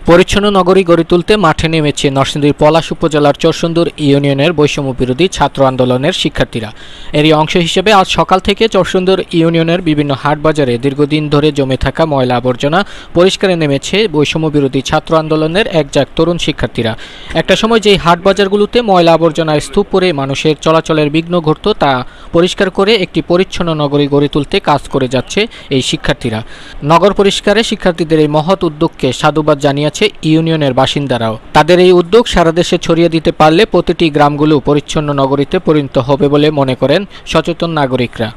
পরিচ্ছন্ন নগরী গড়ে তুলতে মাঠে নেমেছে নরসিংদীর পলাশ উপজেলার চরসুন্দর ইউনিয়নের বৈষম্য বিরোধী ছাত্র আন্দোলনের শিক্ষার্থীরা। এরই অংশ হিসেবে আজ সকাল থেকে চরসুন্দর ইউনিয়নের বিভিন্ন হাট বাজারে দীর্ঘদিন ধরে জমে থাকা ময়লা আবর্জনা পরিষ্কারে নেমেছে বৈষম্য বিরোধী ছাত্র আন্দোলনের একজাক তরুণ শিক্ষার্থীরা। একটা সময় যেই হাট বাজারগুলোতে ময়লা আবর্জনায় স্তূপ পড়ে মানুষের চলাচলের বিঘ্ন ঘটত, তা পরিষ্কার করে একটি পরিচ্ছন্ন নগরী গড়ে তুলতে কাজ করে যাচ্ছে এই শিক্ষার্থীরা। নগর পরিষ্কারে শিক্ষার্থীদের এই মহৎ উদ্যোগকে সাধুবাদ জানিয়েছে ইউনিয়নের বাসিন্দারাও। তাদের এই উদ্যোগ সারা দেশে ছড়িয়ে দিতে পারলে প্রতিটি গ্রামগুলো পরিচ্ছন্ন নগরীতে পরিণত হবে বলে মনে করেন সচেতন নাগরিকরা।